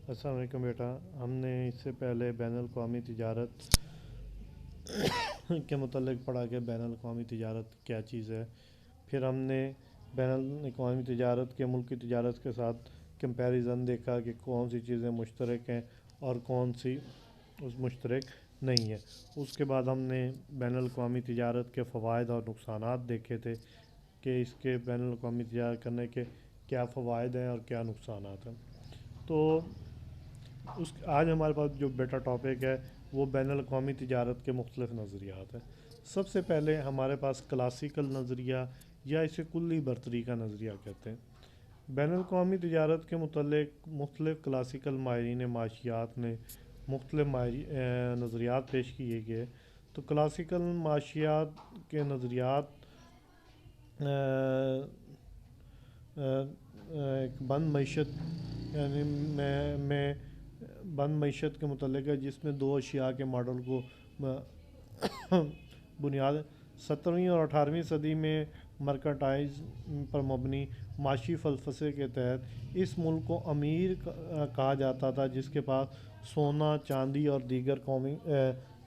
السلام علیکم بیٹا. ہم نے اس سے پہلے بین الاقوامی تجارت کے متعلق پڑھا کہ بین الاقوامی تجارت کیا چیز ہے. پھر ہم نے بین الاقوامی تجارت کے ملکی تجارت کے ساتھ کمپیریزن دیکھا کہ کون سی چیزیں مشترک ہیں اور کون سی اس مشترک نہیں ہے. اس کے بعد ہم نے بین الاقوامی تجارت کے فوائد اور نقصانات دیکھے تھے کہ اس کے بین الاقوامی تجارت کرنے کے کیا فوائد ہیں اور کیا نقصانات ہیں. تو آج ہمارے پاس جو بیٹا ٹاپک ہے وہ بین الاقوامی تجارت کے مختلف نظریات ہیں. سب سے پہلے ہمارے پاس کلاسیکل نظریہ یا اسے کلی برتری کا نظریہ کہتے ہیں. بین الاقوامی تجارت کے متعلق مختلف کلاسیکل ماہرین معاشیات نے مختلف نظریات پیش کیے گئے. تو کلاسیکل معاشیات کے نظریات ایک بند معیشت یعنی میں بند معیشت کے متعلق ہے جس میں دو اشیاء کے ماڈل کو بنیاد 17ویں اور 18ویں صدی میں مرکنٹائز پر مبنی معاشی فلسفے کے تحت اس ملک کو امیر کہا جاتا تھا جس کے پاس سونا، چاندی اور دیگر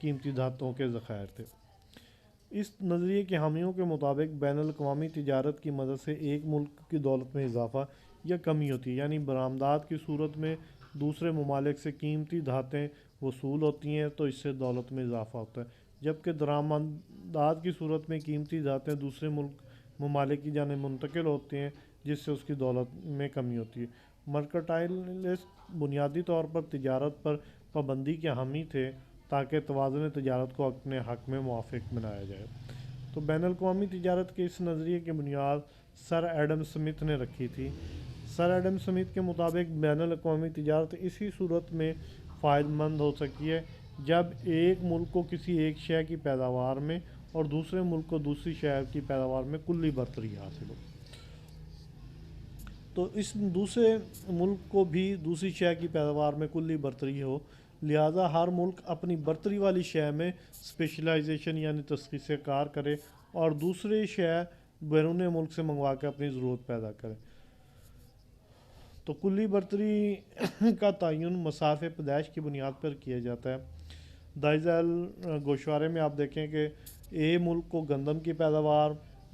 قیمتی دھاتوں کے ذخائر تھے. اس نظریے کے حامیوں کے مطابق بین الاقوامی تجارت کی مدد سے ایک ملک کی دولت میں اضافہ یا کمی ہوتی ہے، یعنی برآمدات کی صورت میں دوسرے ممالک سے قیمتی دھاتیں وصول ہوتی ہیں تو اس سے دولت میں اضافہ ہوتا ہے، جبکہ درآمدات کی صورت میں قیمتی دھاتیں دوسرے ممالک کی جانب منتقل ہوتے ہیں جس سے اس کی دولت میں کمی ہوتی ہے. مرکنٹائلسٹ بنیادی طور پر تجارت پر پابندی کے حامی تھے تاکہ توازن تجارت کو اپنے حق میں موافق بنایا جائے. تو بین الاقوامی تجارت کے اس نظریے کی بنیاد سر ایڈم سمتھ نے رکھی تھی. سر ایڈم سمتھ کے مطابق بین الاقوامی تجارت اسی صورت میں فائدہ مند ہو سکتی ہے جب ایک ملک کو کسی ایک شے کی پیداوار میں اور دوسرے ملک کو دوسری شے کی پیداوار میں کلی برتری حاصل ہو. تو اس دوسرے ملک کو بھی دوسری شے کی پیداوار میں کلی برتری ہو، لہٰذا ہر ملک اپنی برتری والی شے میں اسپیشلائزیشن یعنی تخصیص کار کرے اور دوسری شے بیرون ملک سے منگوا کے اپنی ضرورت پیدا کرے. تو کلی برتری کا تعین مصارف پیدائش کی بنیاد پر کیا جاتا ہے. دائزل گوشوارے میں آپ دیکھیں کہ اے ملک کو گندم کی پیداوار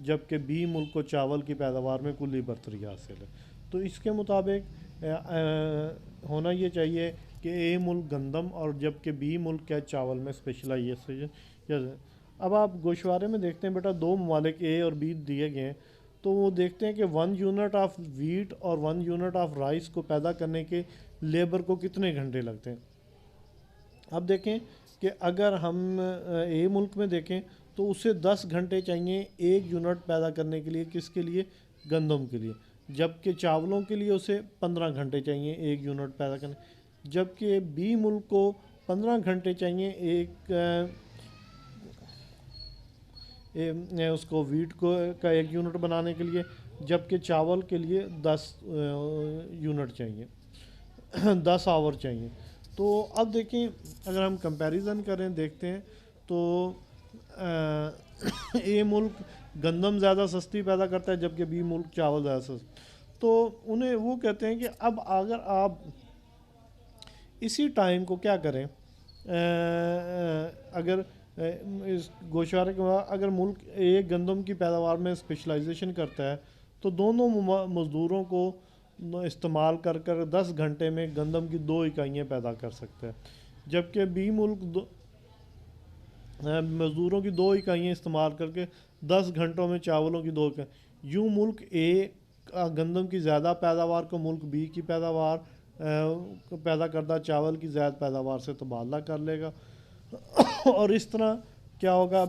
جبکہ بی ملک کو چاول کی پیداوار میں کلی برتری حاصل ہے. تو اس کے مطابق ہونا یہ چاہیے کہ اے ملک گندم اور جبکہ بی ملک کیا چاول میں اسپیشلائزیشن. اب آپ گوشوارے میں دیکھتے ہیں بیٹا دو ممالک اے اور بی دیے گئے ہیں تو وہ دیکھتے ہیں کہ 1 یونٹ آف ویٹ اور 1 یونٹ آف رائس کو پیدا کرنے کے لیبر کو کتنے گھنٹے لگتے ہیں. اب دیکھیں کہ اگر ہم اے ملک میں دیکھیں تو اسے 10 گھنٹے چاہیے 1 یونٹ پیدا کرنے کے لیے. کس کے لیے؟ گندم کے لیے. جبکہ چاولوں کے لیے اسے 15 گھنٹے چاہیے 1 یونٹ پیدا کرنے. جبکہ بی ملک کو 15 گھنٹے چاہیے اس کو ویٹ کا 1 یونٹ بنانے کے لیے، جبکہ چاول کے لیے 10 یونٹ چاہیے 10 آور چاہیے. تو اب دیکھیں اگر ہم کمپیریزن کریں دیکھتے ہیں تو اے ملک گندم زیادہ سستی پیدا کرتا ہے جبکہ بی ملک چاول زیادہ سستی. تو انہیں وہ کہتے ہیں کہ اب اگر آپ اسی ٹائم کو کیا کریں، اگر اس گوشوارے کے بعد اگر ملک ایک گندم کی پیداوار میں اسپیشلائزیشن کرتا ہے تو دونوں مزدوروں کو استعمال کر 10 گھنٹے میں گندم کی 2 اکائیاں پیدا کر سکتا ہے، جبکہ بی ملک مزدوروں کی 2 اکائیاں استعمال کر کے 10 گھنٹوں میں چاولوں کی 2 اکائیاں. یوں ملک اے گندم کی زیادہ پیداوار کو ملک بی کی پیداوار پیدا کردہ چاول کی زیادہ پیداوار سے تبادلہ کر لے گا اور اس طرح کیا ہوگا،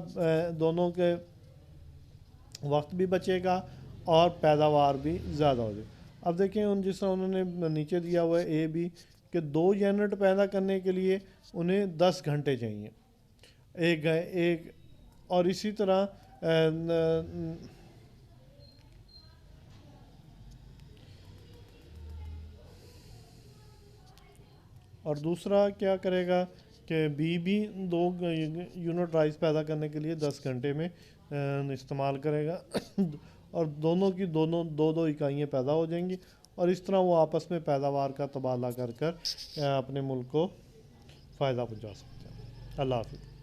دونوں کے وقت بھی بچے گا اور پیداوار بھی زیادہ ہو جائے. اب دیکھیں جس طرح انہوں نے نیچے دیا ہوا ہے اے بی کہ 2 یونٹ پیدا کرنے کے لیے انہیں 10 گھنٹے چاہیے ایک اور اسی طرح اور دوسرا کیا کرے گا کہ بی بھی 2 یونٹ رائس پیدا کرنے کے لیے 10 گھنٹے میں استعمال کرے گا اور دونوں کی دو اکائیاں پیدا ہو جائیں گی اور اس طرح وہ آپس میں پیداوار کا تبادلہ کر کر اپنے ملک کو فائدہ پہنچا سکتے ہیں۔ اللہ حافظ۔